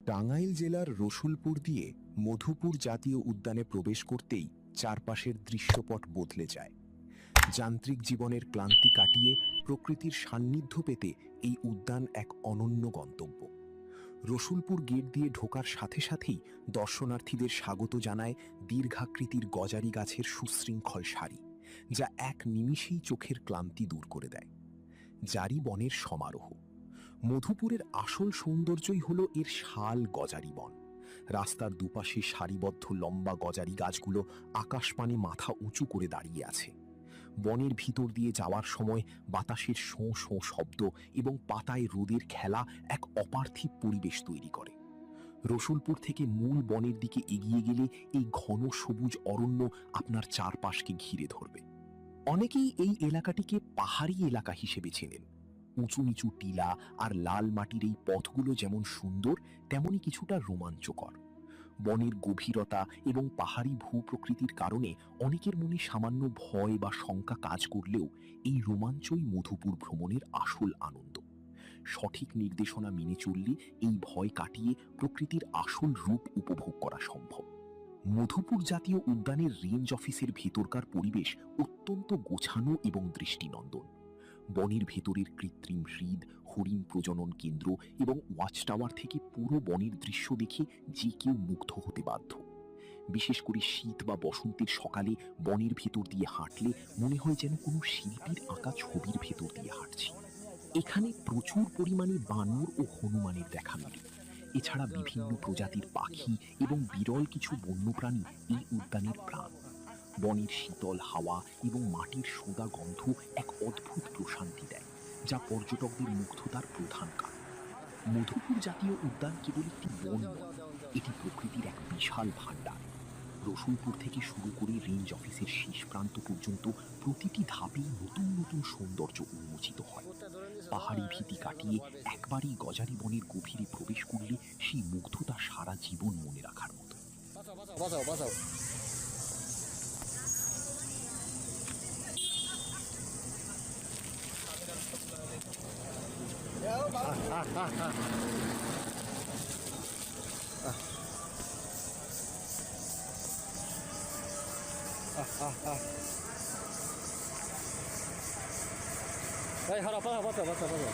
টাঙ্গাইল জেলার রসুলপুর দিয়ে মধুপুর জাতীয় উদ্যানে প্রবেশ করতেই চারপাশের দৃশ্যপট বদলে যায়। যান্ত্রিক জীবনের ক্লান্তি কাটিয়ে প্রকৃতির সান্নিধ্য পেতে এই উদ্যান এক অনন্য গন্তব্য। রসুলপুর গেট দিয়ে ঢোকার সাথে সাথেই দর্শনার্থীদের স্বাগত জানায় দীর্ঘাকৃতির গজারি গাছের সুশৃঙ্খল সারি, যা এক নিমিষেই চোখের ক্লান্তি দূর করে দেয়। জারি বনের সমারোহ। মধুপুরের আসল সৌন্দর্যই হলো এর শাল গজারি বন। রাস্তার দুপাশে সারিবদ্ধ লম্বা গজারি গাছগুলো আকাশপানে মাথা উঁচু করে দাঁড়িয়ে আছে। বনের ভিতর দিয়ে যাওয়ার সময় বাতাসের শোঁ শোঁ শব্দ এবং পাতায় রোদের খেলা এক অপার্থিব পরিবেশ তৈরি করে। রসুলপুর থেকে মূল বনের দিকে এগিয়ে গেলে এই ঘন সবুজ অরণ্য আপনার চারপাশকে ঘিরে ধরবে। অনেকেই এই এলাকাটিকে পাহাড়ি এলাকা হিসেবে চেনেন। উঁচু নিচু টিলা আর লাল মাটির এই পথগুলো যেমন সুন্দর, তেমনি কিছুটা রোমাঞ্চকর। বনের গভীরতা এবং পাহাড়ি ভূপ্রকৃতির কারণে অনেকের মনে সামান্য ভয় বা শঙ্কা কাজ করলেও এই রোমাঞ্চই মধুপুর ভ্রমণের আসল আনন্দ। সঠিক নির্দেশনা মেনে চললে এই ভয় কাটিয়ে প্রকৃতির আসল রূপ উপভোগ করা সম্ভব। মধুপুর জাতীয় উদ্যানের রেঞ্জ অফিসের ভেতরকার পরিবেশ অত্যন্ত গোছানো এবং দৃষ্টিনন্দন। বনের ভেতরের কৃত্রিম হ্রদ, হরিণ প্রজনন কেন্দ্র এবং ওয়াচ টাওয়ার থেকে পুরো বনের দৃশ্য দেখে যে কেউ মুগ্ধ হতে বাধ্য। বিশেষ করে শীত বা বসন্তের সকালে বনের ভেতর দিয়ে হাঁটলে মনে হয় যেন কোনো শিল্পীর আঁকা ছবির ভেতর দিয়ে হাঁটছি। এখানে প্রচুর পরিমাণে বানর ও হনুমানের দেখা মেলে। এছাড়া বিভিন্ন প্রজাতির পাখি এবং বিরল কিছু বন্যপ্রাণী এই উদ্যানের প্রাণ। বনের শীতল হাওয়া এবং মাটির সোঁদা গন্ধ এক অদ্ভুত প্রশান্তি দেয়, যা পর্যটকদের মুগ্ধতার প্রধান কারণ। মধুপুর জাতীয় উদ্যান কেবল একটি বন নয়, এটি প্রকৃতির এক বিশাল ভাণ্ডার। রসুলপুর থেকে শুরু করে রেঞ্জ অফিসের শেষ প্রান্ত পর্যন্ত প্রতিটি ধাপেই নতুন নতুন সৌন্দর্য উন্মোচিত হয়। পাহাড়ি ভীতি কাটিয়ে একবারই গজারি বনের গভীরে প্রবেশ করলে সেই মুগ্ধতা সারা জীবন মনে রাখার মতো। এই হারা পাহা বাঁচা বাঁচা বাঁচা